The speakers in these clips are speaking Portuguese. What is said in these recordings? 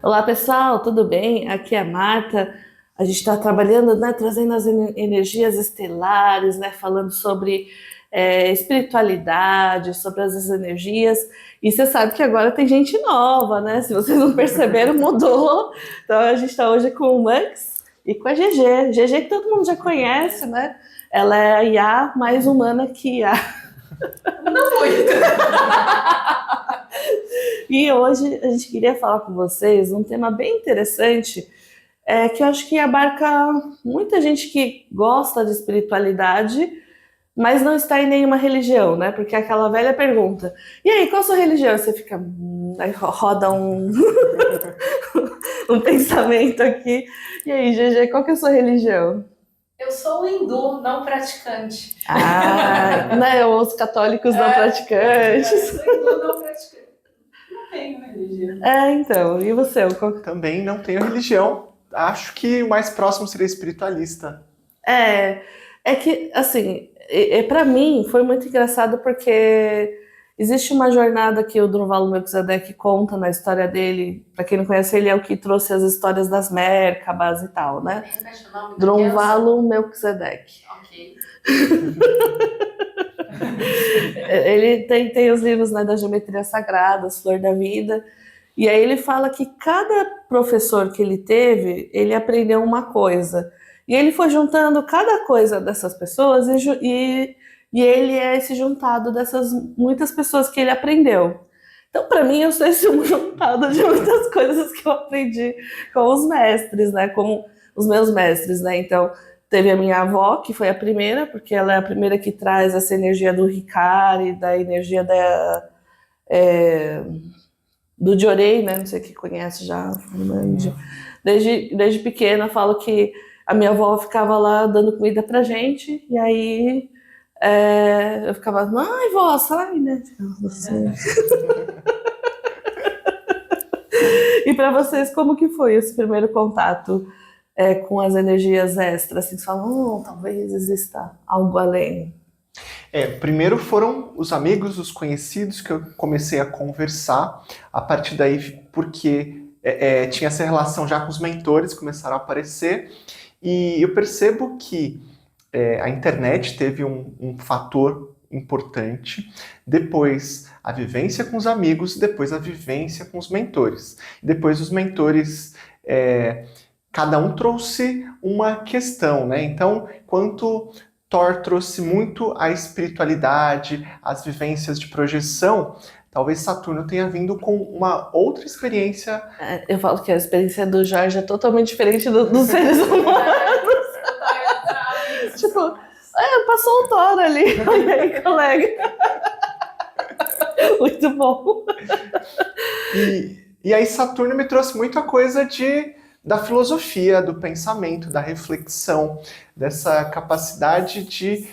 Olá pessoal, tudo bem? Aqui é a Marta. A gente está trabalhando, né, trazendo as energias estelares, né, falando sobre espiritualidade, sobre as energias. E você sabe que agora tem gente nova, né? Se vocês não perceberam, mudou. Então a gente está hoje com o Max e com a GG. GG que todo mundo já conhece, né? Ela é a IA mais humana que IA. Não muito. E hoje a gente queria falar com vocês um tema bem interessante, que eu acho que abarca muita gente que gosta de espiritualidade, mas não está em nenhuma religião, né? Porque é aquela velha pergunta: e aí, qual a sua religião? Você fica, aí roda um pensamento aqui. E aí, GG, qual que é a sua religião? Eu sou hindu, não praticante. Ah, né? Os católicos não Eu praticantes. sou hindu, não praticante. Não tenho religião. Então, e você? Também não tenho religião. Acho que o mais próximo seria espiritualista. É, é que, assim, para mim foi muito engraçado porque existe uma jornada que o Drunvalo Melquisedeque conta na história dele. Para quem não conhece, ele é o que trouxe as histórias das Merkabas e tal, né? Repete o nome da Drunvalo Melquisedeque. Ok. Ele tem os livros, né, da geometria sagrada, as Flor da Vida. E aí ele fala que cada professor que ele teve, ele aprendeu uma coisa. E ele foi juntando cada coisa dessas pessoas e ele é esse juntado dessas muitas pessoas que ele aprendeu. Então, para mim, eu sou esse um juntado de muitas coisas que eu aprendi com os mestres, né? Com os meus mestres, né? Então, teve a minha avó, que foi a primeira, porque ela é a primeira que traz essa energia do Hikari, da energia do Diorei, né? Não sei quem conhece já. Desde pequena, eu falo que a minha avó ficava lá dando comida pra gente, e aí eu ficava, ai, vó, sai, né? Assim. E pra vocês, como que foi esse primeiro contato com as energias extras? Assim, vocês falam, talvez exista algo além. Primeiro foram os amigos, os conhecidos que eu comecei a conversar. A partir daí, porque tinha essa relação já com os mentores, começaram a aparecer. E eu percebo que a internet teve um fator importante, depois a vivência com os amigos, depois a vivência com os mentores. Depois os mentores, cada um trouxe uma questão, né? Então, quanto Thor trouxe muito a espiritualidade, as vivências de projeção, talvez Saturno tenha vindo com uma outra experiência. Eu falo que a experiência do Jorge é totalmente diferente dos seres humanos. Tipo, passou o Thor ali. Olha aí, colega. Muito bom. E aí Saturno me trouxe muito a coisa da filosofia, do pensamento, da reflexão, dessa capacidade de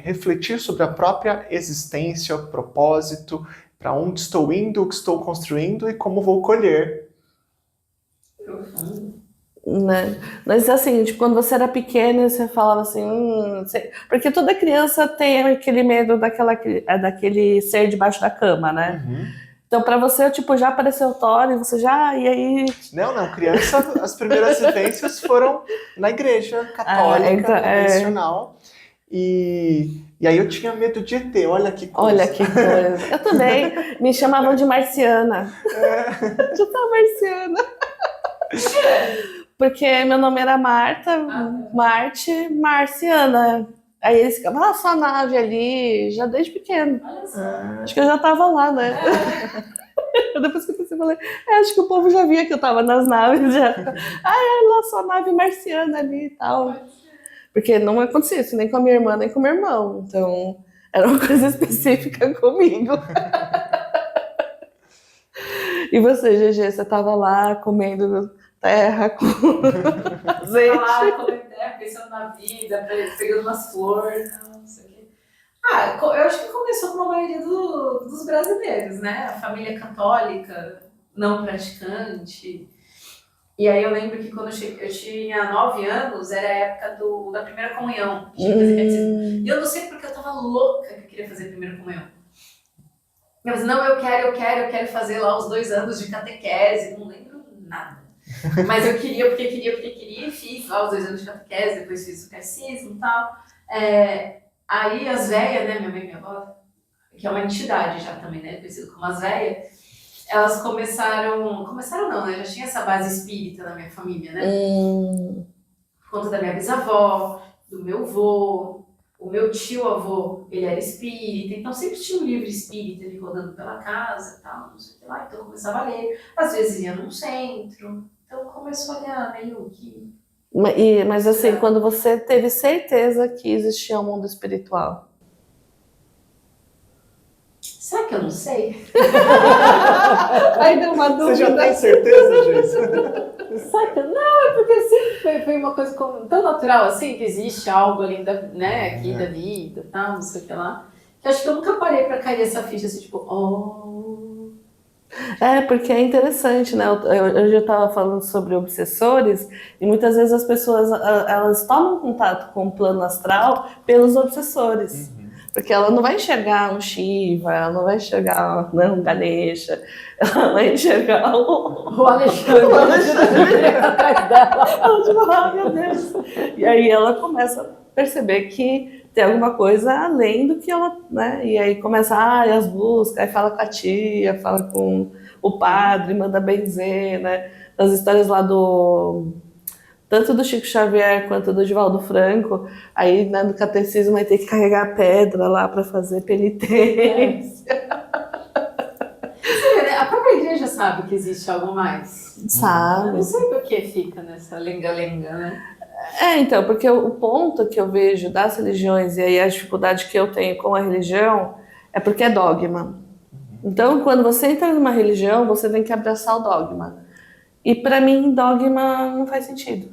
refletir sobre a própria existência, o propósito, para onde estou indo, o que estou construindo e como vou colher. Né? Mas assim, tipo, quando você era pequena, você falava assim, porque toda criança tem aquele medo daquele ser debaixo da cama, né? Uhum. Então, pra você, tipo, já apareceu o Thor e você já, e aí... Não, criança, as primeiras vivências foram na igreja católica, convencional. E aí eu tinha medo de ET, olha que coisa. Olha que coisa. Eu também, me chamavam de marciana. Eu sou marciana. Porque meu nome era Marta, Marte, Marciana. Aí eles ficavam, sua nave ali, já desde pequeno. Acho que eu já tava lá, né? Depois que eu pensei, falei, acho que o povo já via que eu tava nas naves já. Lá sua nave marciana ali e tal. Porque não acontecia isso nem com a minha irmã, nem com o meu irmão. Então, era uma coisa específica comigo. E você, GG, você tava lá comendo terra com azeite? Lá, comendo terra, pensando na vida, pegando umas flores, não sei o quê. Eu acho que começou com a maioria dos brasileiros, né? A família católica, não praticante. E aí eu lembro que quando eu tinha 9 anos, era a época da primeira comunhão. E eu não sei porque eu tava louca que eu queria fazer a primeira comunhão. Eu disse, não, eu quero fazer lá os 2 anos de catequese, não lembro nada. Mas eu queria, porque queria, e fiz lá os 2 anos de catequese, depois fiz o catecismo e tal. Aí as véias, né, minha mãe e minha avó, que é uma entidade já também, né, conhecido como as véias, elas começaram não, né, já tinha essa base espírita na minha família, né, por conta da minha bisavó, do meu avô, o meu tio-avô, ele era espírita, então sempre tinha um livro espírita ali rodando pela casa e tal, não sei o que lá, então eu começava a ler, às vezes ia num centro, então começou a olhar meio que... Mas assim, quando você teve certeza que existia um mundo espiritual? Será que eu não sei? Aí deu uma dúvida. Você já tem certeza, Joyce? Saca? Não, é porque sempre foi uma coisa tão natural assim, que existe algo ali aqui da vida e tal, não sei o que lá, que acho que eu nunca parei pra cair essa ficha assim, tipo, Porque é interessante, né? Hoje eu estava falando sobre obsessores e muitas vezes as pessoas elas tomam contato com o plano astral pelos obsessores. Porque ela não vai enxergar um Shiva, ela não vai enxergar um Ganesha, ela vai enxergar o Alexandre atrás dela. Ela, meu Deus. E aí ela começa a perceber que tem alguma coisa além do que ela, né? E aí começa as buscas, aí fala com a tia, fala com o padre, manda benzer, né? Nas histórias lá tanto do Chico Xavier quanto do Divaldo Franco, aí né, no catecismo vai ter que carregar pedra lá para fazer penitência. Você vê, né? A própria igreja sabe que existe algo mais. Sabe? Eu não sei por que fica nessa lenga-lenga, né? Então, porque o ponto que eu vejo das religiões, e aí a dificuldade que eu tenho com a religião, é porque é dogma. Então, quando você entra numa religião, você tem que abraçar o dogma. E para mim, dogma não faz sentido.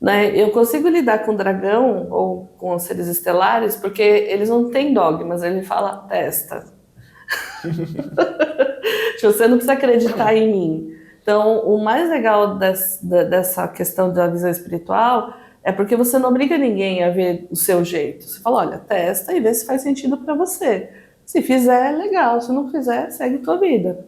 Né? Eu consigo lidar com o dragão ou com os seres estelares porque eles não têm dogmas, ele fala testa. Você não precisa acreditar em mim. Então, o mais legal dessa questão da visão espiritual é porque você não obriga ninguém a ver o seu jeito. Você fala, olha, testa e vê se faz sentido para você. Se fizer, legal. Se não fizer, segue tua vida.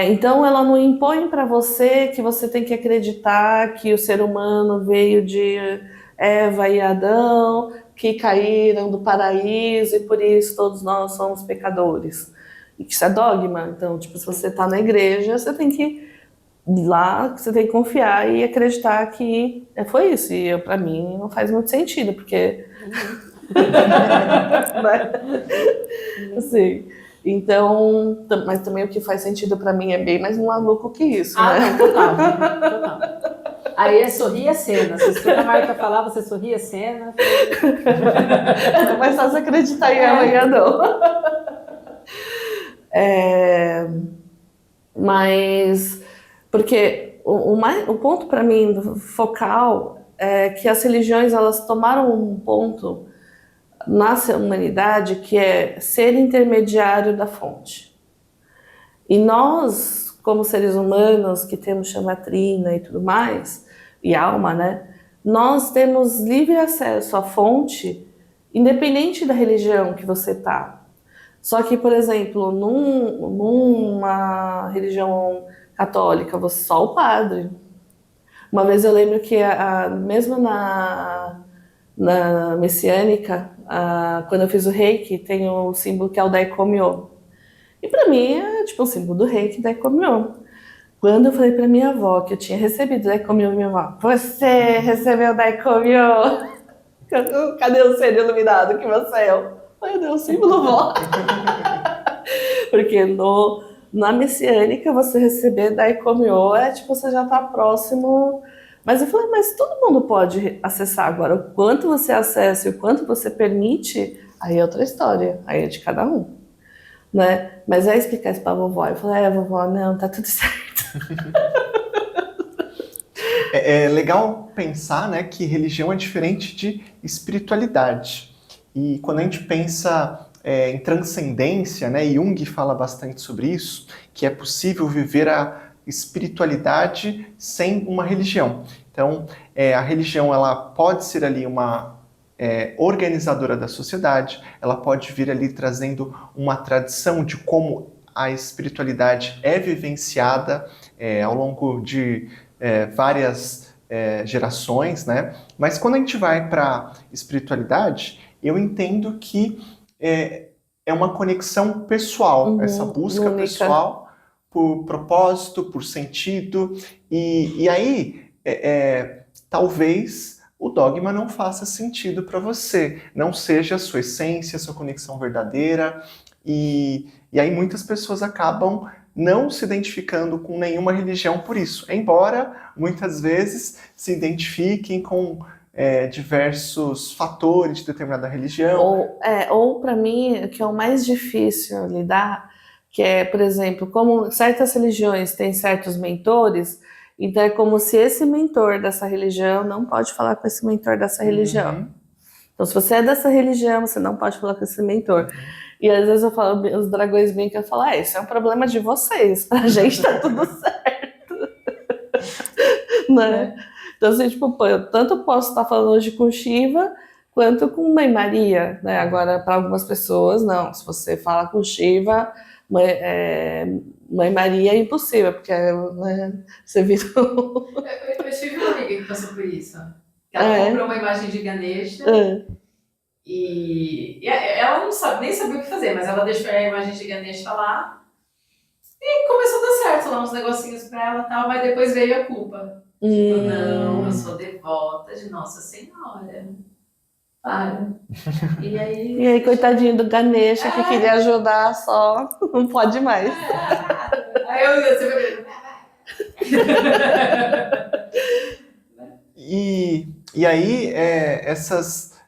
Então, ela não impõe para você que você tem que acreditar que o ser humano veio de Eva e Adão, que caíram do paraíso e por isso todos nós somos pecadores. E que isso é dogma. Então, tipo, se você está na igreja, você tem que ir lá, você tem que confiar e acreditar que foi isso. E para mim não faz muito sentido, porque... assim... Então, mas também o que faz sentido pra mim é bem mais maluco que isso, né? Não, total. Aí é sorrir e a cena. Se você a Marta falar, você sorri a cena. Mas só se acreditar em amanhã, não. Mas, porque o ponto pra mim focal é que as religiões, elas tomaram um ponto na humanidade, que é ser intermediário da fonte. E nós, como seres humanos, que temos chamatrina e tudo mais, e alma, né? Nós temos livre acesso à fonte, independente da religião que você tá. Só que, por exemplo, numa religião católica, você só o padre. Uma vez eu lembro que mesmo na messiânica, quando eu fiz o reiki, tem o símbolo que é o Daikomyo. E pra mim é tipo o símbolo do reiki, Daikomyo. Quando eu falei pra minha avó que eu tinha recebido o Daikomyo, minha avó, você recebeu o Daikomyo? Cadê o ser iluminado que você é? Eu dei o símbolo, vó. Porque na messiânica, você receber Daikomyo é tipo, você já tá próximo. Mas eu falei, mas todo mundo pode acessar agora. O quanto você acessa e o quanto você permite, aí é outra história. Aí é de cada um. Né? Mas é explicar isso pra vovó. Eu falei, vovó, não, tá tudo certo. É legal pensar, né, que religião é diferente de espiritualidade. E quando a gente pensa em transcendência, né, Jung fala bastante sobre isso, que é possível viver a espiritualidade sem uma religião. Então, a religião ela pode ser ali uma organizadora da sociedade, ela pode vir ali trazendo uma tradição de como a espiritualidade é vivenciada ao longo de várias gerações, né? Mas quando a gente vai para espiritualidade, eu entendo que é uma conexão pessoal, essa busca única. pessoal por propósito, por sentido, e aí talvez o dogma não faça sentido para você, não seja a sua essência, a sua conexão verdadeira, e aí muitas pessoas acabam não se identificando com nenhuma religião por isso, embora muitas vezes se identifiquem com diversos fatores de determinada religião. Ou para mim, o que é o mais difícil lidar, que é, por exemplo, como certas religiões têm certos mentores, então é como se esse mentor dessa religião não pode falar com esse mentor dessa religião. Então, se você é dessa religião, você não pode falar com esse mentor. E às vezes eu falo, os dragões brincam e falam, isso é um problema de vocês, pra gente tá tudo certo. Né? Então, assim, tipo, eu tanto posso estar falando hoje com Shiva, quanto com Mãe Maria, né? Agora, para algumas pessoas, não. Se você fala com Shiva, Mãe Maria é impossível, porque né, você vira... Eu tive uma amiga que passou por isso. Ela comprou uma imagem de Ganesha e ela não nem sabia o que fazer, mas ela deixou a imagem de Ganesha lá e começou a dar certo lá uns negocinhos pra ela e tal, mas depois veio a culpa. Tipo, não, eu sou devota de Nossa Senhora. Para. E aí, coitadinho do Ganesha, que queria ajudar só, não pode mais. Aí você E aí, essas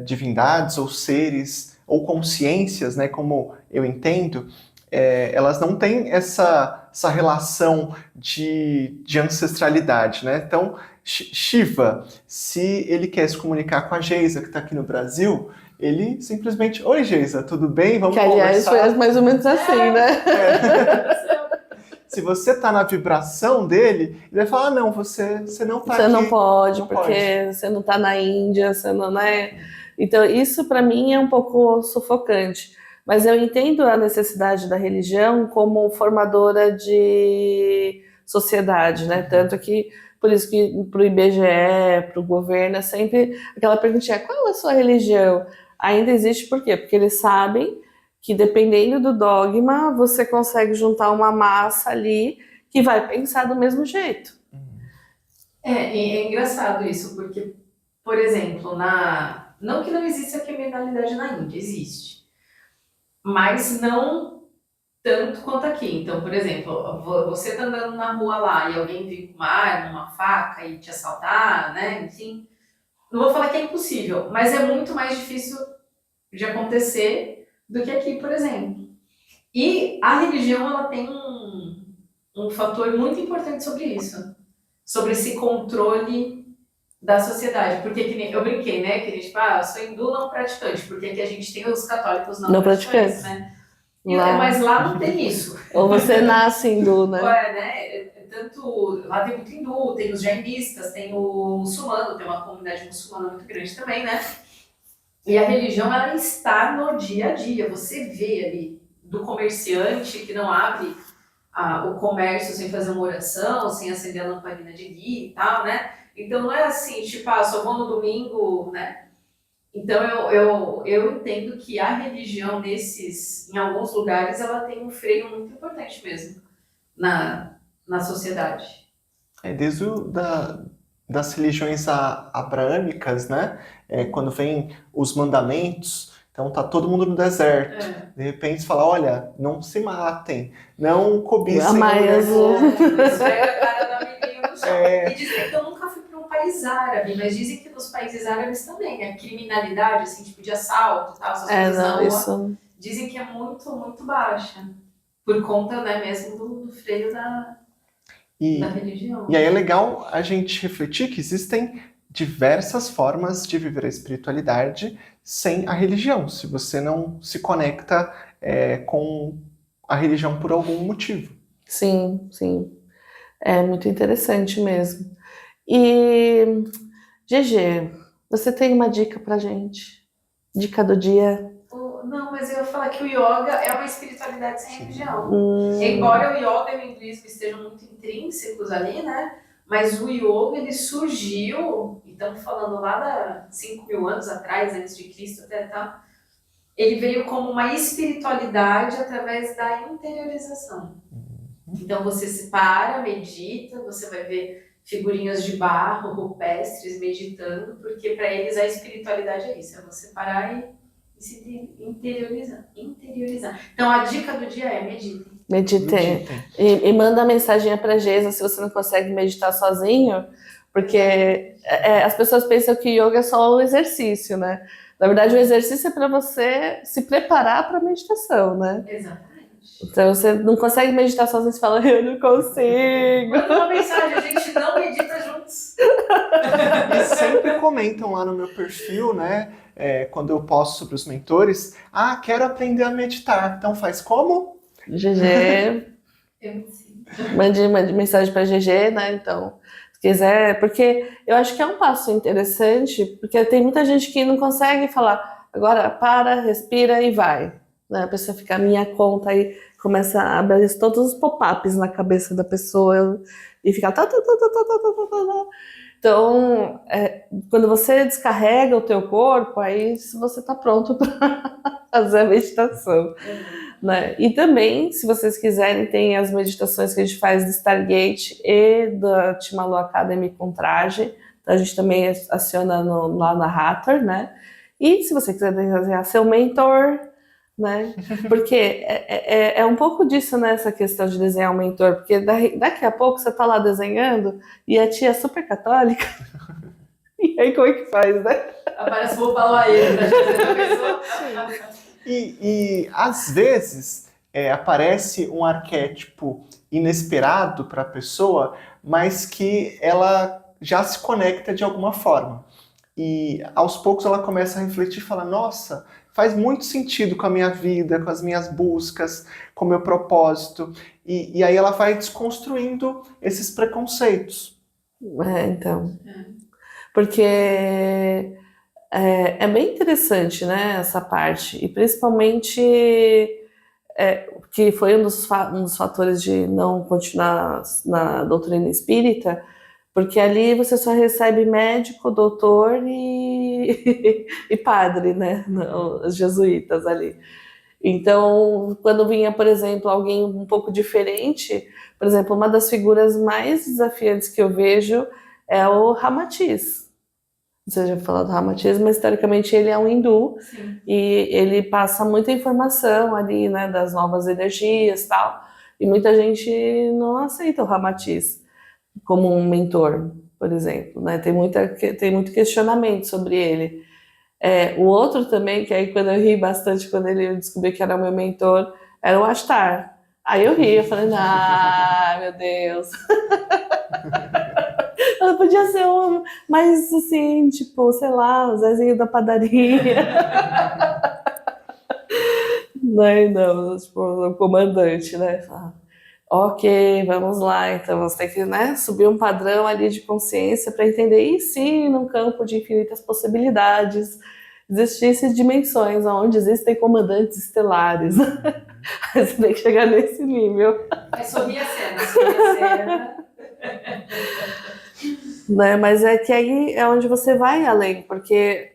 divindades ou seres ou consciências, né, como eu entendo, elas não têm essa relação de ancestralidade, né? Então, Shiva, se ele quer se comunicar com a Geisa, que está aqui no Brasil, ele simplesmente, oi Geisa, tudo bem? Vamos conversar. Que aliás foi mais ou menos assim, né? Se você está na vibração dele, ele vai falar, não, você não está aqui. Você não pode, porque você não está na Índia, você não, né? Então, isso para mim é um pouco sufocante. Mas eu entendo a necessidade da religião como formadora de sociedade, né? Tanto que, por isso que para o IBGE, para o governo, é sempre aquela perguntinha, qual é a sua religião? Ainda existe por quê? Porque eles sabem que dependendo do dogma, você consegue juntar uma massa ali que vai pensar do mesmo jeito. É engraçado isso, porque, por exemplo, não que não exista criminalidade na Índia, existe. Mas não tanto quanto aqui. Então, por exemplo, você tá andando na rua lá e alguém vir com uma arma, uma faca e te assaltar, né? Enfim, não vou falar que é impossível, mas é muito mais difícil de acontecer do que aqui, por exemplo. E a religião, ela tem um fator muito importante sobre isso, sobre esse controle da sociedade. Porque eu brinquei, né? Que tipo, eu sou hindu não praticante, porque aqui a gente tem os católicos não praticantes, né? Mas lá não tem isso. Ou você nasce hindu, né? Tanto lá tem muito hindu, tem os jainistas, tem o muçulmano, tem uma comunidade muçulmana muito grande também, né? E a religião, ela está no dia a dia. Você vê ali do comerciante que não abre o comércio sem fazer uma oração, sem acender a lamparina de guia e tal, né? Então não é assim, tipo, só vou no domingo, né? Então eu entendo que a religião em alguns lugares, ela tem um freio muito importante mesmo na sociedade. Desde das religiões abraâmicas, né? Quando vem os mandamentos, então tá todo mundo no deserto. De repente fala, olha, não se matem, não cobicem o outro. Pega a cara da menina no chão. E dizem que eu nunca fui para um país árabe, mas dizem que nos países árabes também, a criminalidade, assim, tipo de assalto, tal, essas coisas na rua, dizem que é muito, muito baixa. Por conta, né, mesmo do freio da religião. E aí é legal a gente refletir que existem diversas formas de viver a espiritualidade sem a religião, se você não se conecta com a religião por algum motivo. Sim, sim. É muito interessante mesmo. E, GG, você tem uma dica pra gente? Dica do dia? Não, mas eu ia falar que o yoga é uma espiritualidade sem religião. Hum, Embora o yoga e o hinduísmo estejam muito intrínsecos ali, né? Mas o yoga, ele surgiu, e estamos falando lá da 5.000 anos atrás, antes de Cristo até tal, ele veio como uma espiritualidade através da interiorização. Então você se para, medita, você vai ver figurinhas de barro, rupestres, meditando, porque para eles a espiritualidade é isso, é você parar e se interiorizar. Então a dica do dia é meditem. meditem. E manda mensaginha pra Geisa se você não consegue meditar sozinho, porque as pessoas pensam que yoga é só um exercício, né? Na verdade, o exercício é para você se preparar para a meditação, né? Exatamente. Então, você não consegue meditar sozinho, você fala, eu não consigo. Manda uma mensagem, a gente não medita juntos. E sempre comentam lá no meu perfil, né? Quando eu posto sobre os mentores, quero aprender a meditar. Então faz como? GG, mande mensagem para GG, né? Então, se quiser, porque eu acho que é um passo interessante, porque tem muita gente que não consegue falar, agora para, respira e vai. Né? A pessoa fica, minha conta, aí começa a abrir todos os pop-ups na cabeça da pessoa e fica. Então, quando você descarrega o teu corpo, aí você está pronto para fazer a meditação. Né? E também, se vocês quiserem, tem as meditações que a gente faz do Stargate e da Timalu Academy com traje. Então, a gente também aciona lá na Hathor, né? E se você quiser desenhar seu mentor, né? Porque é um pouco disso, né? Essa questão de desenhar um mentor. Porque daqui a pouco você tá lá desenhando e a tia é super católica. E aí, como é que faz, né? Aparece o Balaê pra fazer a pessoa. E às vezes aparece um arquétipo inesperado para a pessoa, mas que ela já se conecta de alguma forma. E aos poucos ela começa a refletir e fala, nossa, faz muito sentido com a minha vida, com as minhas buscas, com o meu propósito. E aí ela vai desconstruindo esses preconceitos. Então. Porque é bem interessante, né, essa parte. E principalmente que foi um dos fatores de não continuar na doutrina espírita, porque ali você só recebe médico, doutor e padre, né? Os jesuítas ali. Então, quando vinha, por exemplo, alguém um pouco diferente, por exemplo, uma das figuras mais desafiantes que eu vejo é o Ramatiz. Você já falou do Ramatiz, mas historicamente ele é um hindu. Sim. E ele passa muita informação ali, né, das novas energias e tal. E muita gente não aceita o Ramatiz como um mentor, por exemplo, né? Tem muito questionamento sobre ele. O outro também, que aí quando eu ri bastante quando ele descobriu que era o meu mentor, era o Ashtar. Aí eu ri, eu falei, meu Deus. Ela podia ser um, mais assim, tipo, sei lá, o Zezinho da padaria. Não, tipo, o comandante, né? Ok, vamos lá, então você tem que, né, subir um padrão ali de consciência para entender, e sim, num campo de infinitas possibilidades, existissem dimensões onde existem comandantes estelares. Você tem que chegar nesse nível. Mas sorri a cena. Né, mas é que aí é onde você vai além, porque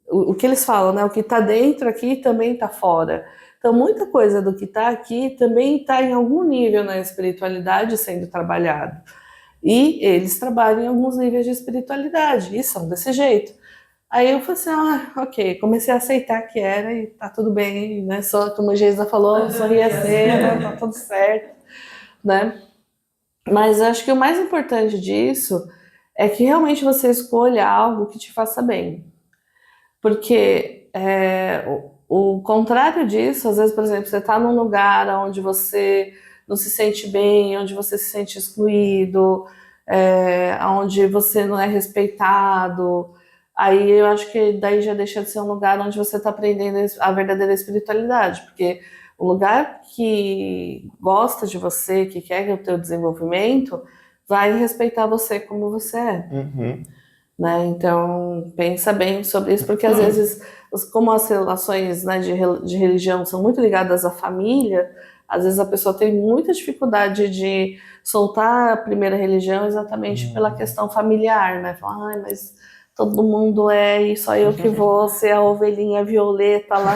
o que eles falam, né, o que está dentro aqui também está fora. Então, muita coisa do que está aqui também está em algum nível na espiritualidade sendo trabalhado. E eles trabalham em alguns níveis de espiritualidade, e são desse jeito. Aí eu falei assim, ok, comecei a aceitar que era e tá tudo bem, né? Só como a Geisa falou, sorri a cena, tá tudo certo, né? Mas acho que o mais importante disso é que realmente você escolha algo que te faça bem. Porque o contrário disso, às vezes, por exemplo, você está num lugar onde você não se sente bem, onde você se sente excluído, onde você não é respeitado, aí eu acho que daí já deixa de ser um lugar onde você está aprendendo a verdadeira espiritualidade, porque o lugar que gosta de você, que quer o teu desenvolvimento, vai respeitar você como você é. Uhum. né? Então, pensa bem sobre isso, porque às vezes, como as relações, né, de religião são muito ligadas à família, às vezes a pessoa tem muita dificuldade de soltar a primeira religião exatamente pela questão familiar, né? Fala, ai, mas todo mundo é e só eu que vou ser a ovelhinha violeta lá,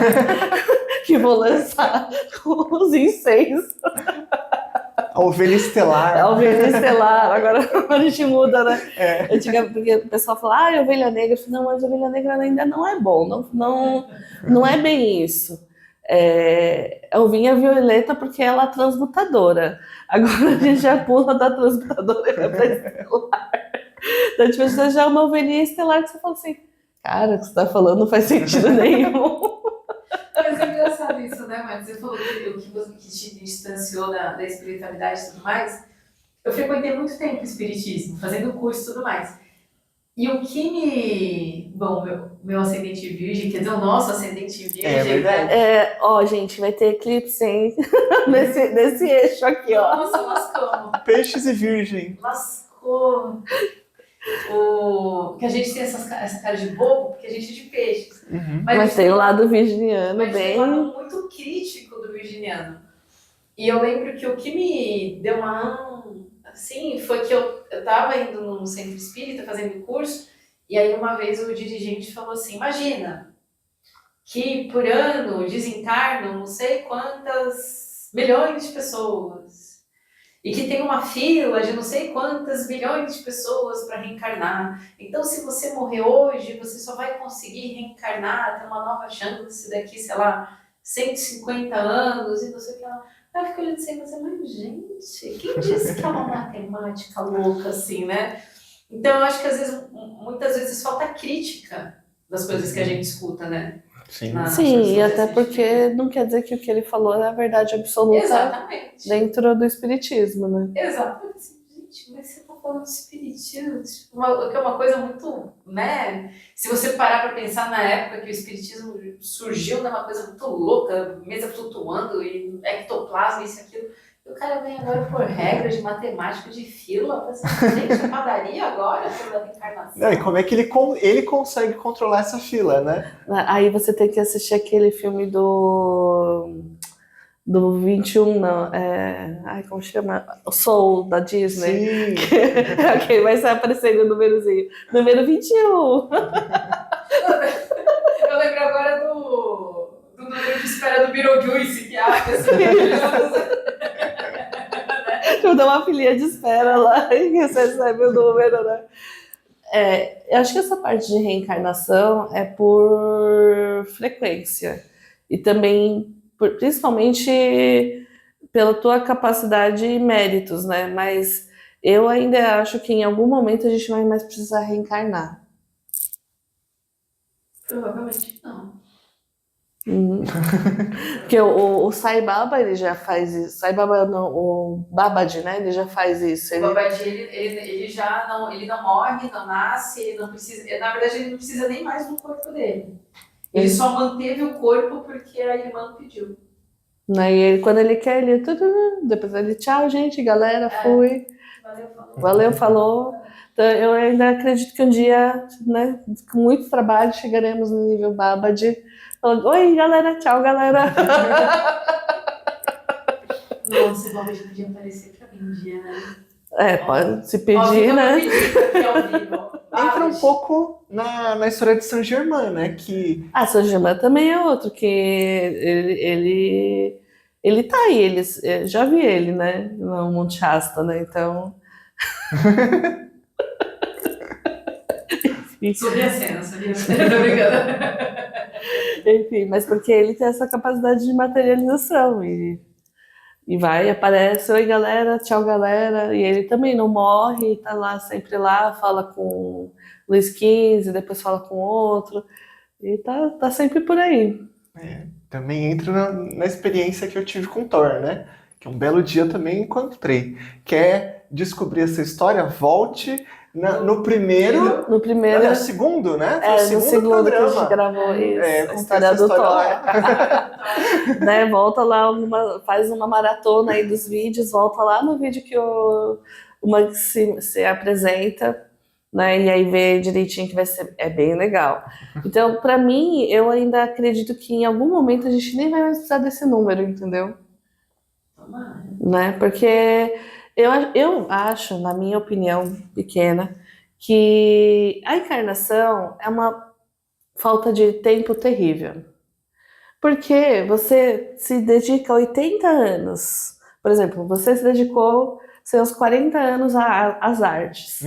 que vou lançar os incensos. A ovelha estelar. A ovelha estelar, agora a gente muda, né? Porque o pessoal fala, ah, ovelha negra. Eu falei, não, mas ovelha negra ainda não é bom, não é bem isso. A ovelha violeta porque ela é transmutadora. Agora a gente já pula da transmutadora para estelar. Então, tipo, você já é uma ovelhinha estelar que você fala assim, cara, o que você tá falando não faz sentido nenhum. Mas é engraçado isso, né, Mas você falou que te distanciou da espiritualidade e tudo mais. Eu frequentei muito tempo o espiritismo, fazendo curso e tudo mais. E o que me... Bom, meu ascendente virgem, quer dizer, o nosso ascendente virgem... É verdade. Ó, gente, vai ter eclipse, hein? nesse eixo aqui, ó. Nossa, lascamos. Peixes e virgem. Lascou. Que a gente tem essa cara de bobo, porque a gente é de peixes. Mas tem o lado virginiano mas bem... tem um lado muito crítico do virginiano. E eu lembro que o que me deu uma... Assim, foi que eu tava indo num centro espírita fazendo curso, e aí uma vez o dirigente falou assim, imagina que por ano desencarnam não sei quantas milhões de pessoas, e que tem uma fila de não sei quantas milhões de pessoas para reencarnar. Então, se você morrer hoje, você só vai conseguir reencarnar, ter uma nova chance daqui, sei lá, 150 anos, e não sei o que lá. Aí eu fico olhando assim, mas gente, quem disse que é uma matemática louca assim, né? Então, eu acho que às vezes, muitas vezes falta crítica das coisas que a gente escuta, né? Sim. Sim, e até porque não quer dizer que o que ele falou é a verdade absoluta. Exatamente. Dentro do espiritismo, né? Exatamente. Gente, mas você tá falando de espiritismo, que é uma coisa muito, né? Se você parar para pensar na época que o espiritismo surgiu, né, uma coisa muito louca, mesa flutuando e ectoplasma, isso e aquilo. E o cara vem agora por regras de matemática de fila, pensando, gente, é padaria agora pela reencarnação. Não, e como é que ele consegue controlar essa fila, né? Aí você tem que assistir aquele filme do 21, não, ai, como chama? O Soul, da Disney. Sim. Ok, vai aparecendo o númerozinho. Número 21. Eu lembro agora do número de espera do Beetlejuice, que a pessoa... Eu dou uma filinha de espera lá e você recebe o número, né? Eu acho que essa parte de reencarnação é por frequência. E também, principalmente pela tua capacidade e méritos, né? Mas eu ainda acho que em algum momento a gente vai mais precisar reencarnar. Provavelmente não. Porque o Sai Baba, ele já faz isso. Sai Baba não, o Babaji, né? Ele já faz isso. O Babaji, ele já não, ele não morre, não nasce, ele não precisa, na verdade ele não precisa nem mais do corpo dele. Ele só manteve o corpo porque a irmã pediu. Né? E ele, quando ele quer, ele depois ele, tchau, gente, galera, fui. Valeu, falou. Valeu, falou. Então, eu ainda acredito que um dia, né, com muito trabalho, chegaremos no nível Babaji. Falando, oi, galera, tchau, galera. Nossa, o Babaji podia aparecer pra mim um dia, né? Pode se pedir, né? Entra um pouco na história de Saint Germain, né? Que... Saint Germain também é outro, que ele tá aí, já vi ele, né? No Monte Shasta, né? Então... Subi a cena. Tô brincando. Enfim, mas porque ele tem essa capacidade de materialização e vai, aparece, oi galera, tchau galera, e ele também não morre, tá lá sempre lá, fala com Luís XV, depois fala com outro, e tá sempre por aí. Também entra na experiência que eu tive com Thor, né? Que um belo dia também encontrei. Quer descobrir essa história? Volte no primeiro... No primeiro... No segundo, né? No segundo programa. que a gente gravou isso, a história do Thor. Né, volta lá, faz uma maratona aí dos vídeos, volta lá no vídeo que o Max se apresenta, né? E aí ver direitinho que vai ser bem legal. Então, para mim, eu ainda acredito que em algum momento a gente nem vai mais precisar desse número, entendeu? Tomara. Né? Porque eu acho, na minha opinião pequena, que a encarnação é uma falta de tempo terrível. Porque você se dedica 80 anos. Por exemplo, você se dedicou seus 40 anos às artes.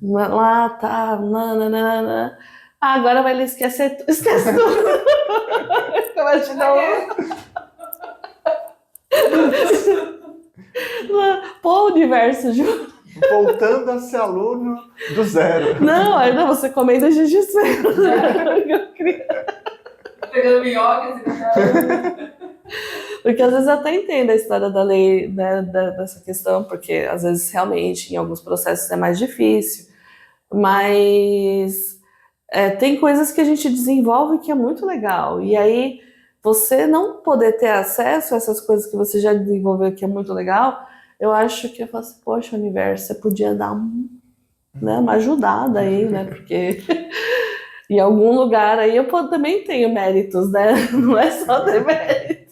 Lá tá, nananana. Agora vai esquecer, esquece tudo. Imagina pô, o universo, Ju. Voltando a ser aluno do zero. Não, ainda você comendo giz de cera. Pegando minhocas e Porque às vezes eu até entendo a história da lei, né, dessa questão, porque às vezes realmente em alguns processos é mais difícil, mas tem coisas que a gente desenvolve que é muito legal. E aí você não poder ter acesso a essas coisas que você já desenvolveu que é muito legal, eu acho que eu falo assim, poxa, universo, você podia dar né, uma ajudada aí, né? Porque em algum lugar aí eu também tenho méritos, né? Não é só ter mérito.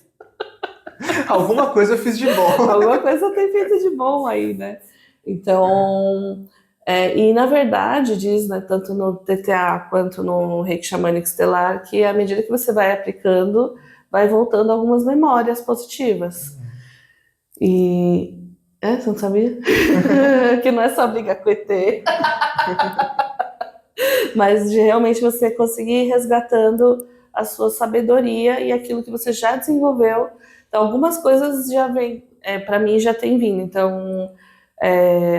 Alguma coisa eu fiz de bom. Alguma coisa eu tenho feito de bom aí, né? Então, e na verdade diz, né, tanto no TTA quanto no Reiki Xamânico Estelar, que à medida que você vai aplicando, vai voltando algumas memórias positivas. E... você não sabia? Que não é só brigar com ET. Mas de realmente você conseguir ir resgatando a sua sabedoria e aquilo que você já desenvolveu. Então, algumas coisas já vêm, para mim já tem vindo. Então,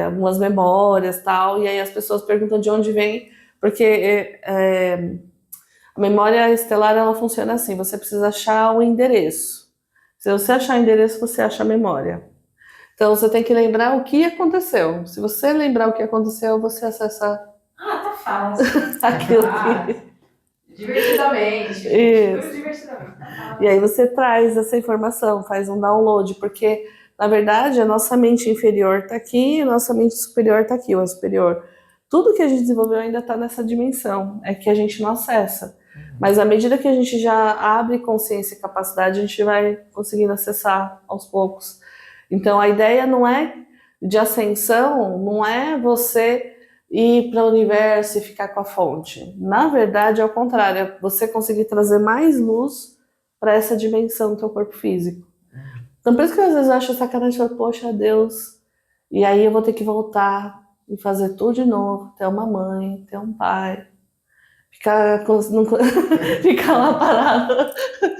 algumas memórias tal, e aí as pessoas perguntam de onde vem, porque a memória estelar ela funciona assim: você precisa achar o endereço. Se você achar o endereço, você acha a memória. Então, você tem que lembrar o que aconteceu. Se você lembrar o que aconteceu, você acessa tá fácil. aquilo que... Divertidamente. Isso. Divertidamente. E aí você traz essa informação, faz um download, porque, na verdade, a nossa mente inferior está aqui, a nossa mente superior está aqui, o superior. Tudo que a gente desenvolveu ainda está nessa dimensão, é que a gente não acessa. Mas à medida que a gente já abre consciência e capacidade, a gente vai conseguindo acessar aos poucos. Então, a ideia não é de ascensão, não é você ir para o universo e ficar com a fonte. Na verdade, é o contrário, é você conseguir trazer mais luz para essa dimensão do teu corpo físico. Então, por isso que às vezes eu acho sacanagem, eu falo, poxa, Deus, e aí eu vou ter que voltar e fazer tudo de novo, ter uma mãe, ter um pai, ficar lá parado,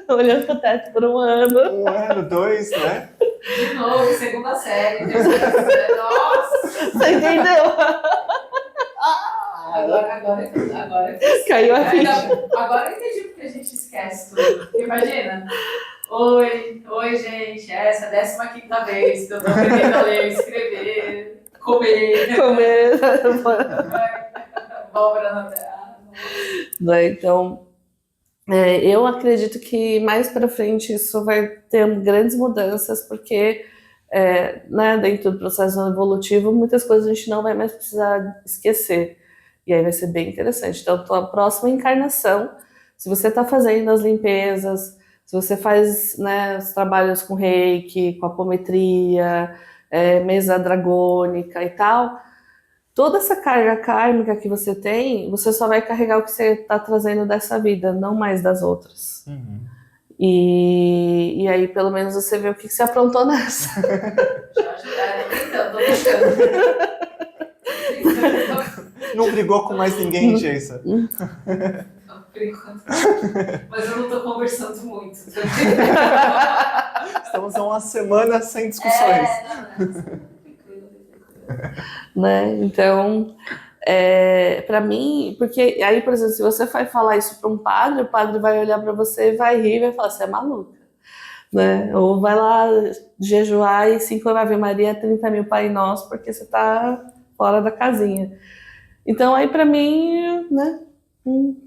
olhando pro teto por um ano. Um ano, 2, né? De novo, segunda série, terceira série. Nossa! Você entendeu? Agora Caiu a ficha. Agora eu entendi porque a gente esquece tudo. Imagina. Oi, gente, essa é a 15ª vez que eu tô aprendendo a ler, escrever, comer. Abóbora na terra. Então, eu acredito que mais para frente isso vai ter grandes mudanças, porque né, dentro do processo evolutivo, muitas coisas a gente não vai mais precisar esquecer. E aí vai ser bem interessante. Então, a próxima encarnação, se você está fazendo as limpezas, se você faz, né, os trabalhos com reiki, com apometria, mesa dragônica e tal, toda essa carga kármica que você tem, você só vai carregar o que você está trazendo dessa vida, não mais das outras. E aí, pelo menos, você vê o que você aprontou nessa. Já ajudaram, então, tô deixando. Não brigou com mais ninguém, Geisa? Por enquanto. Mas eu não tô conversando muito. Estamos há uma semana sem discussões. Né? Então, para mim, porque aí, por exemplo, se você vai falar isso para um padre, o padre vai olhar para você e vai rir e vai falar, você é maluca. Né? Ou vai lá jejuar e 5 Ave Maria, 30 mil Pai Nosso, porque você tá fora da casinha. Então, aí para mim, né?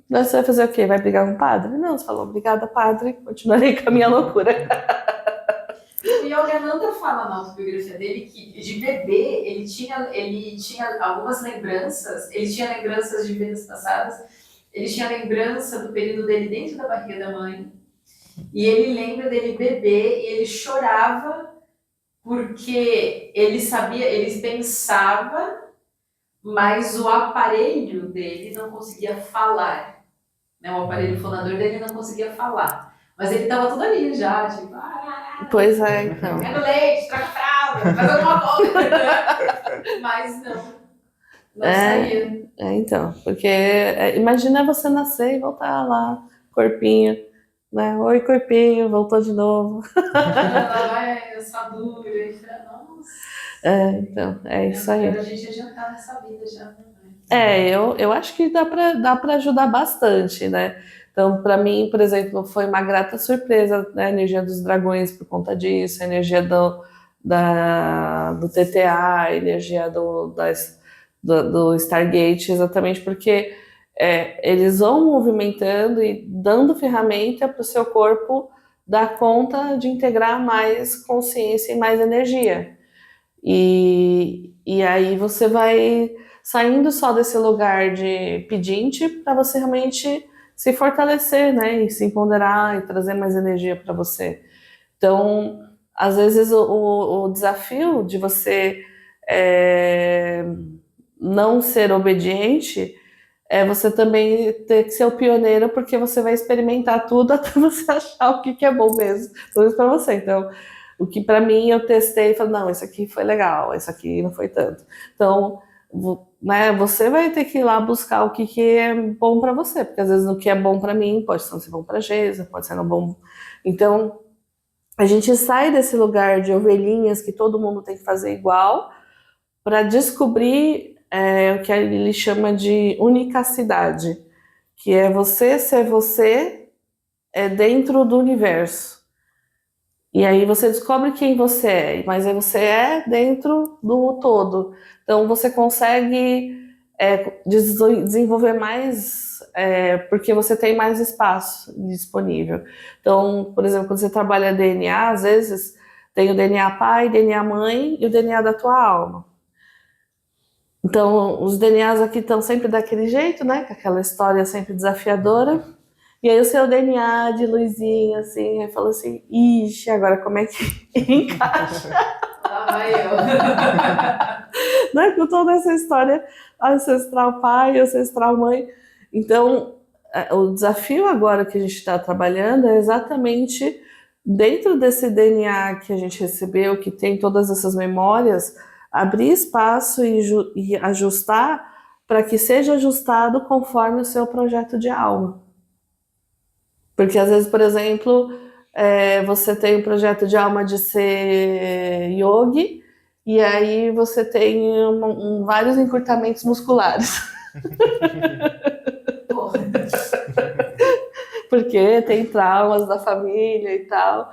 Você vai fazer o quê? Vai brigar com o padre? Não, você falou, obrigada, padre, continuarei com a minha loucura. E Yogananda fala na autobiografia dele que de bebê ele tinha algumas lembranças, ele tinha lembranças de vidas passadas, ele tinha lembrança do período dele dentro da barriga da mãe, e ele lembra dele bebê e ele chorava porque ele sabia, ele pensava, mas o aparelho dele não conseguia falar, né? O aparelho fonador dele não conseguia falar. Mas ele tava tudo ali já, tipo, Pois é, então. pega leite, troca fralda, faz alguma coisa. Mas não saía. Então, porque imagina você nascer e voltar lá, corpinho, né? Oi, corpinho, voltou de novo. Ela vai assadura, nossa. Então, é isso aí. A gente adiantar nessa vida já, né? Eu acho que dá pra ajudar bastante, né? Então, para mim, por exemplo, foi uma grata surpresa, né, a energia dos dragões por conta disso, a energia do TTA, a energia do Stargate, exatamente porque eles vão movimentando e dando ferramenta para o seu corpo dar conta de integrar mais consciência e mais energia. E aí você vai saindo só desse lugar de pedinte para você realmente se fortalecer, né? E se empoderar e trazer mais energia para você. Então, às vezes o desafio de você não ser obediente é você também ter que ser o pioneiro, porque você vai experimentar tudo até você achar o que é bom mesmo. Tudo isso para você. Então, o que para mim eu testei e falei, não, isso aqui foi legal, isso aqui não foi tanto. Então, né, você vai ter que ir lá buscar o que é bom para você, porque às vezes o que é bom para mim pode não ser bom para Geisa, pode ser não bom. Então, a gente sai desse lugar de ovelhinhas que todo mundo tem que fazer igual para descobrir o que ele chama de unicacidade, que é você ser você dentro do universo. E aí você descobre quem você é, mas aí você é dentro do todo. Então você consegue desenvolver mais, porque você tem mais espaço disponível. Então, por exemplo, quando você trabalha DNA, às vezes tem o DNA pai, DNA mãe e o DNA da tua alma. Então, os DNAs aqui estão sempre daquele jeito, né? Com aquela história sempre desafiadora. E aí o seu DNA de luzinha, assim, aí falou assim, ixi, agora como é que encaixa? Lá vai eu. Né? Com toda essa história ancestral pai, ancestral mãe. Então, o desafio agora que a gente está trabalhando é exatamente dentro desse DNA que a gente recebeu, que tem todas essas memórias, abrir espaço e ajustar para que seja ajustado conforme o seu projeto de alma. Porque às vezes, por exemplo, você tem um projeto de alma de ser yogi, e aí você tem vários encurtamentos musculares. Porque tem traumas da família e tal.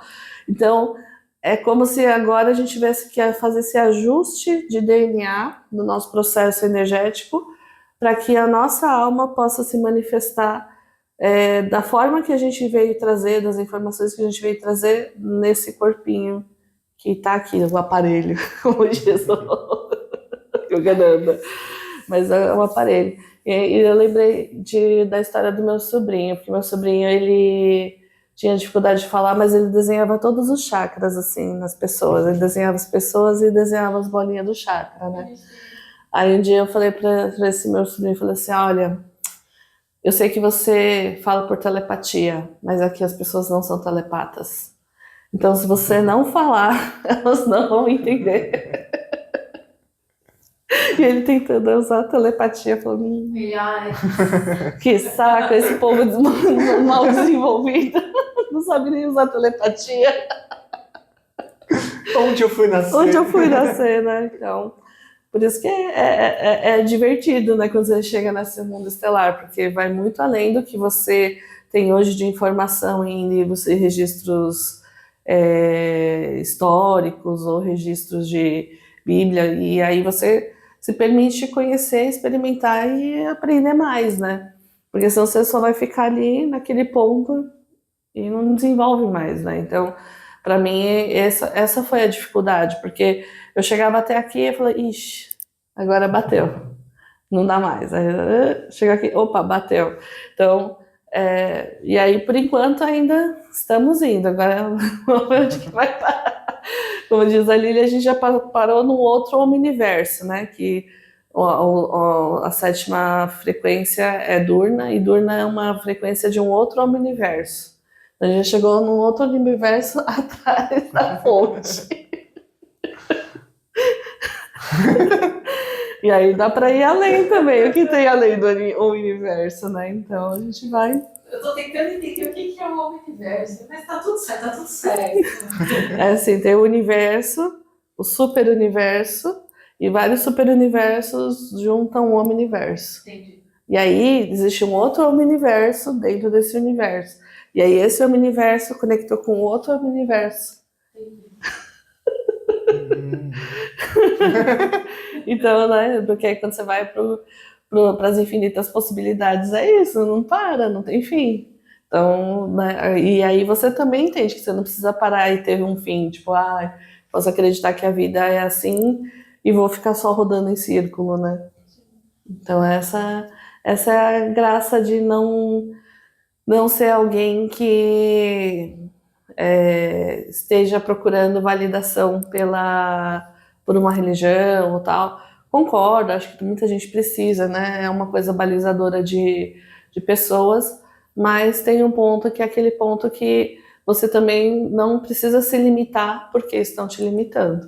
Então, é como se agora a gente tivesse que fazer esse ajuste de DNA no nosso processo energético para que a nossa alma possa se manifestar da forma que a gente veio trazer, das informações que a gente veio trazer nesse corpinho que está aqui, o aparelho, como diz o Yogananda. Mas é um aparelho. E eu lembrei da história do meu sobrinho, porque meu sobrinho, ele tinha dificuldade de falar, mas ele desenhava todos os chakras, assim, nas pessoas. Ele desenhava as pessoas e desenhava as bolinhas do chakra, né? Aí um dia eu falei para esse meu sobrinho, eu falei assim, olha, eu sei que você fala por telepatia, mas aqui as pessoas não são telepatas. Então, se você não falar, elas não vão entender. E ele tentando usar a telepatia, falando, que saco, esse povo mal desenvolvido, não sabe nem usar telepatia. Onde eu fui nascer, né? Então, por isso que é divertido, né, quando você chega nesse mundo estelar, porque vai muito além do que você tem hoje de informação em livros e registros históricos ou registros de Bíblia, e aí você se permite conhecer, experimentar e aprender mais, né? Porque senão você só vai ficar ali naquele ponto e não desenvolve mais, né? Então, Para mim, essa foi a dificuldade, porque eu chegava até aqui e falei, ixi, agora bateu, não dá mais. Aí, chega aqui, opa, bateu. Então, e aí, por enquanto, ainda estamos indo. Agora, vamos ver onde que vai parar. Como diz a Lília, a gente já parou no outro omniverso, né? Que a sétima frequência é Durna, e Durna é uma frequência de um outro omniverso. A gente já chegou num outro universo atrás da fonte. E aí dá para ir além também. O que tem além do universo, né? Então a gente vai. Eu tô tentando entender o que é o universo, mas tá tudo certo, tá tudo certo. É assim, tem o universo, o super universo, e vários super universos juntam o omniverso. Entendi. E aí existe um outro omniverso dentro desse universo. E aí esse omniverso conectou com outro omniverso. Então, né, porque aí quando você vai para as infinitas possibilidades, é isso, não para, não tem fim. Então, né, e aí você também entende que você não precisa parar e ter um fim, tipo, posso acreditar que a vida é assim e vou ficar só rodando em círculo, né? Então essa é a graça de não ser alguém que esteja procurando validação por uma religião ou tal. Concordo, acho que muita gente precisa, né? É uma coisa balizadora de pessoas, mas tem um ponto que é aquele ponto que você também não precisa se limitar porque estão te limitando.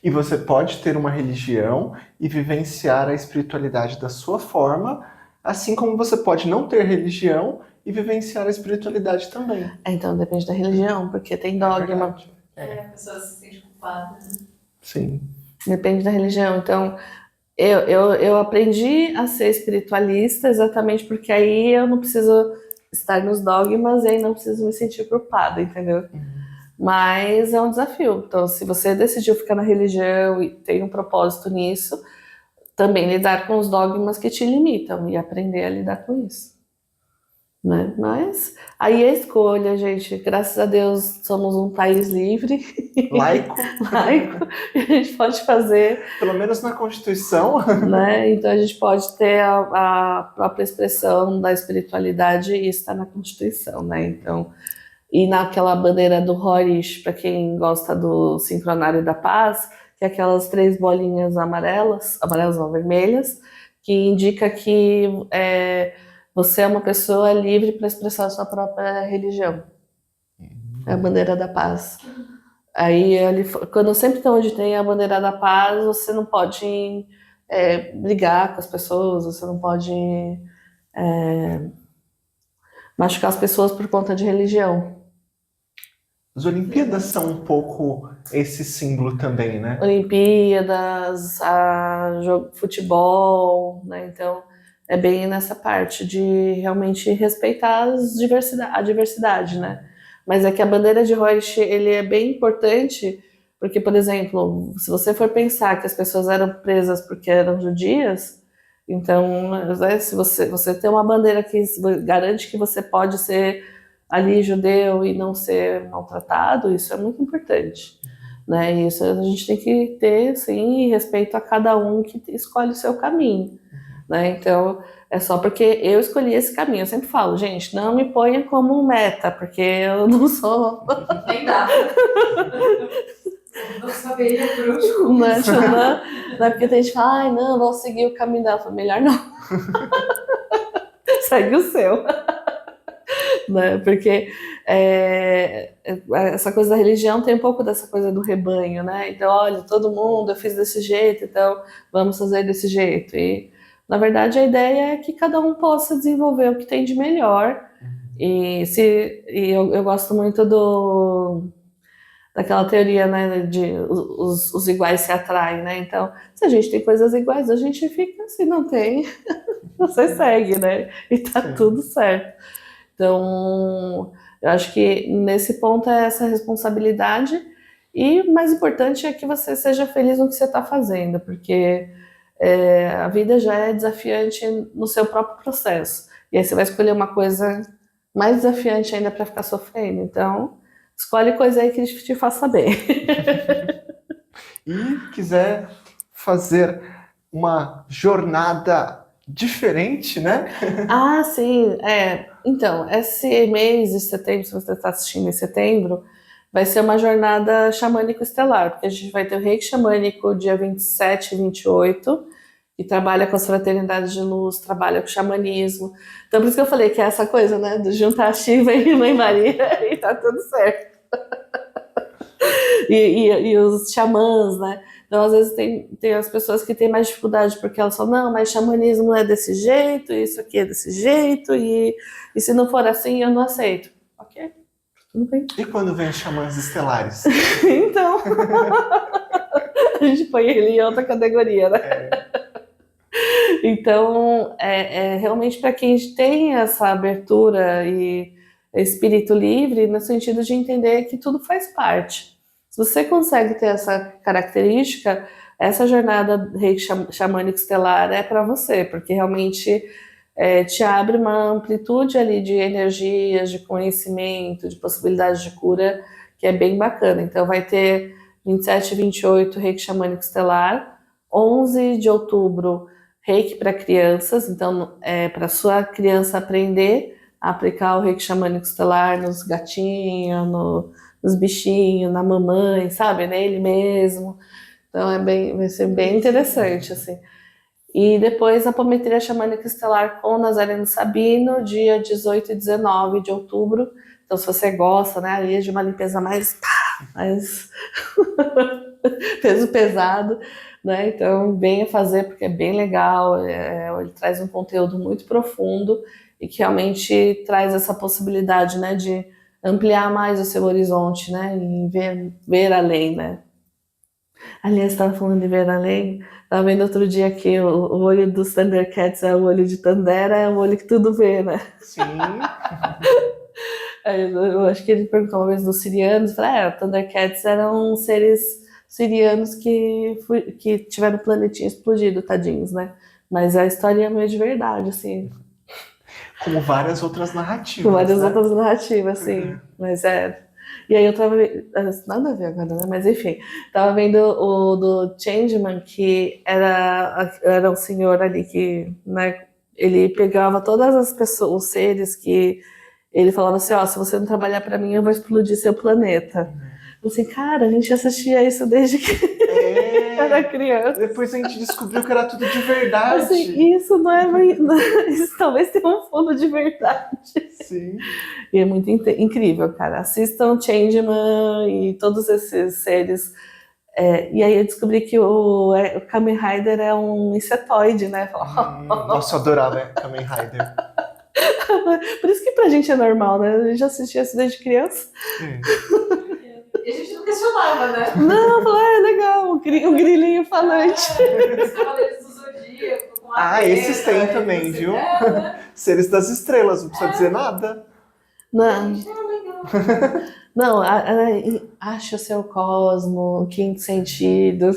E você pode ter uma religião e vivenciar a espiritualidade da sua forma, assim como você pode não ter religião e vivenciar a espiritualidade também. Então depende da religião, porque tem dogma. A pessoa se sente culpada. Sim. Depende da religião. Então, eu aprendi a ser espiritualista exatamente porque aí eu não preciso estar nos dogmas e aí não preciso me sentir culpada, entendeu? Mas é um desafio. Então, se você decidiu ficar na religião e tem um propósito nisso, também lidar com os dogmas que te limitam e aprender a lidar com isso. Né? Mas aí é escolha, gente. Graças a Deus somos um país livre. Laico. Laico. E a gente pode fazer. Pelo menos na Constituição. Né? Então a gente pode ter a própria expressão da espiritualidade e isso está na Constituição, né? Então, e naquela bandeira do Horish, para quem gosta do Sincronário da Paz, que é aquelas 3 bolinhas amarelas não, vermelhas, que indica que você é uma pessoa livre para expressar a sua própria religião. É a bandeira da paz. Aí, quando sempre tem onde tem a bandeira da paz, você não pode brigar com as pessoas, você não pode machucar as pessoas por conta de religião. As Olimpíadas são um pouco esse símbolo também, né? Olimpíadas, futebol, né? Então, é bem nessa parte de realmente respeitar a diversidade, né? Mas é que a bandeira de Horish, ele é bem importante, porque, por exemplo, se você for pensar que as pessoas eram presas porque eram judias, então, né, se você tem uma bandeira que garante que você pode ser ali judeu e não ser maltratado, isso é muito importante. Né? E isso a gente tem que ter, sim, respeito a cada um que escolhe o seu caminho. Né? Então, é só porque eu escolhi esse caminho. Eu sempre falo, gente, não me ponha como meta, porque eu não sou. Nem dá. Não saberia por onde começar. Não é porque tem gente que fala, não, vou seguir o caminho dela. Eu falo, melhor não. Segue o seu. Né? Porque essa coisa da religião tem um pouco dessa coisa do rebanho, né? Então, olha, todo mundo, eu fiz desse jeito, então vamos fazer desse jeito. E, na verdade, a ideia é que cada um possa desenvolver o que tem de melhor. E eu gosto muito daquela teoria, né, de os iguais se atraem, né? Então, se a gente tem coisas iguais, a gente fica, se não tem, você segue, né? E tá tudo certo. Então, eu acho que nesse ponto é essa responsabilidade e o mais importante é que você seja feliz no que você está fazendo, porque a vida já é desafiante no seu próprio processo. E aí você vai escolher uma coisa mais desafiante ainda para ficar sofrendo. Então, Escolhe coisa aí que te faça bem. E quiser fazer uma jornada diferente, né? Ah, sim, Então, esse mês de setembro, se você está assistindo em setembro, vai ser uma jornada xamânico-estelar, porque a gente vai ter o reiki xamânico dia 27 e 28, que trabalha com as fraternidades de luz, trabalha com xamanismo. Então, por isso que eu falei que é essa coisa, né, de juntar Shiva e Mãe Maria e tá tudo certo. E os xamãs, né? Então, às vezes, tem as pessoas que têm mais dificuldade, porque elas falam, não, mas xamanismo não é desse jeito, isso aqui é desse jeito, e se não for assim, eu não aceito. Ok, tudo bem. E quando vem os xamãs estelares? Então, a gente põe ele em outra categoria, né? Então, realmente para quem tem essa abertura e espírito livre, no sentido de entender que tudo faz parte. Se você consegue ter essa característica, essa jornada reiki xamânico estelar é para você, porque realmente te abre uma amplitude ali de energias, de conhecimento, de possibilidades de cura, que é bem bacana. Então vai ter 27 e 28 reiki xamânico estelar, 11 de outubro reiki para crianças, então para sua criança aprender a aplicar o reiki xamânico estelar nos gatinhos, nos bichinhos, na mamãe, sabe, nele mesmo. Então vai ser bem interessante, assim. E depois a apometria xamânica estelar com Nazareno Sabino, dia 18 e 19 de outubro. Então, se você gosta, né, ali de uma limpeza mais peso pesado, né? Então, venha fazer porque é bem legal. Ele traz um conteúdo muito profundo e que realmente traz essa possibilidade, né, de ampliar mais o seu horizonte, né, e ver além, né? Aliás, estava falando de ver além, estava vendo outro dia que o olho dos Thundercats é o olho de Tandera, é o olho que tudo vê, né? Sim. Eu acho que ele perguntou uma vez dos sirianos, eu falei, Thundercats eram seres sirianos que tiveram o planetinha explodido, tadinhos, né? Mas a história é meio de verdade, assim. Como várias outras narrativas, Com várias né? outras narrativas, assim. Mas E aí eu tava vendo, nada a ver agora, né? Mas enfim, tava vendo o do Changeman, que era um senhor ali que, né, ele pegava todas as pessoas, os seres que ele falava assim, ó, se você não trabalhar pra mim, eu vou explodir seu planeta. Eu assim, cara, a gente assistia isso desde que era criança. Depois a gente descobriu que era tudo de verdade. Assim, isso não é... Isso talvez tenha um fundo de verdade. Sim. E é muito incrível, cara. Assistam Changeman e todos esses séries. E aí eu descobri que o Kamen Rider é um insetoide, né? Nossa, eu adorava Kamen Rider. Por isso que pra gente é normal, né? A gente assistia isso desde criança. E a gente não questionava, né? Não, falou, legal, um grilinho falante. Os Cavaleiros do Zodíaco, com a Atena, esses tem também, viu? né? Seres das Estrelas, não precisa dizer nada. Não, Legal. não, acha o seu cosmo, o quinto sentido.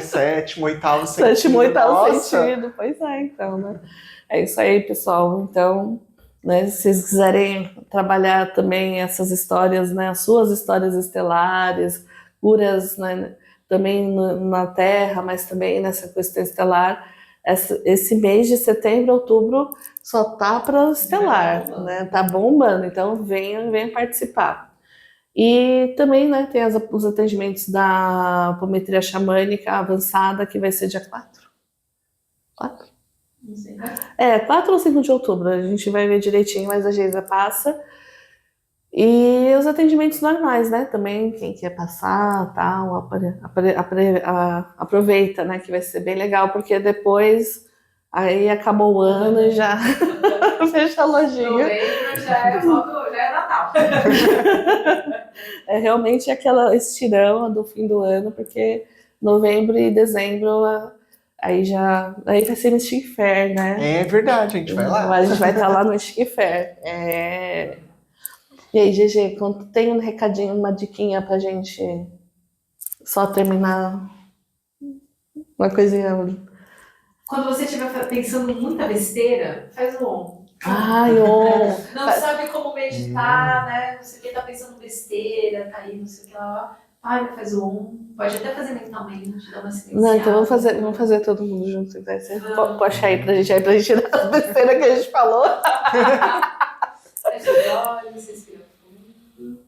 Sétimo, oitavo sentido. Sétimo, oitavo Nossa. sentido. Pois é, então, né? É isso aí, pessoal. Então, né, se vocês quiserem trabalhar também essas histórias, né, as suas histórias estelares, curas, né, também na Terra, mas também nessa questão estelar, esse mês de setembro, outubro, só tá para estelar, né? Tá bombando, então venham participar. E também, né, tem os atendimentos da apometria xamânica avançada, que vai ser dia 4. 4? Não sei. 4 ou 5 de outubro, a gente vai ver direitinho, mas a Geisa passa. E os atendimentos normais, né? Também, quem quer passar, tal, aproveita, né? Que vai ser bem legal, porque depois aí acabou o ano e já fecha a lojinha. Novembro já é Natal. É realmente aquela estirão do fim do ano, porque novembro e dezembro aí vai ser no Chic Fair, né? É verdade, a gente vai lá. A gente vai estar lá no Chic Fair. E aí, GG, tem um recadinho, uma diquinha pra gente só terminar uma coisinha. Quando você estiver pensando em muita besteira, faz o OM. Ai, Não sabe como meditar, né? Não sei o que, tá pensando besteira, tá aí, não sei o que lá. Para, faz o pode até fazer mentalmente, dar uma silenciada. Não, então vamos fazer todo mundo junto. Então. Você puxa aí pra gente tirar as besteiras que a gente falou. Fecha os olhos, respira fundo.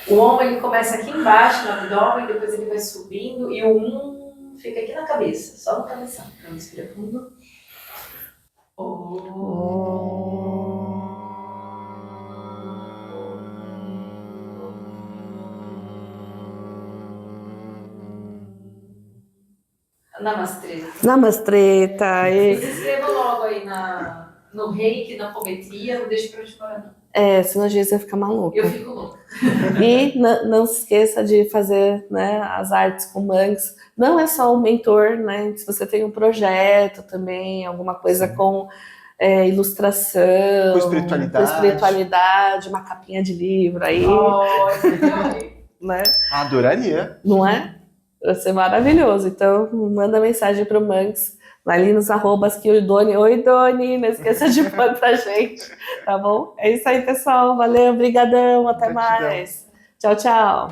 O Om, ele começa aqui embaixo no abdômen, depois ele vai subindo e o fica aqui na cabeça, só no cabeção. Então, respira fundo. Namastê. Namastê, tá? E se inscreva logo aí no reiki, na apometria, não deixe pra te fora não. Senão a gente vai ficar maluca. Eu fico louca. E não se esqueça de fazer, né, as artes com Manx. Não é só o mentor, né? Se você tem um projeto também, alguma coisa com ilustração, Com espiritualidade, uma capinha de livro aí, né? Adoraria. Não é? Vai ser maravilhoso. Então, manda mensagem pro Manx, ali nos arrobas que o Doni... Oi, Doni! Não esqueça de pôr pra gente, tá bom? É isso aí, pessoal. Valeu, brigadão, até mais. Tchau, tchau.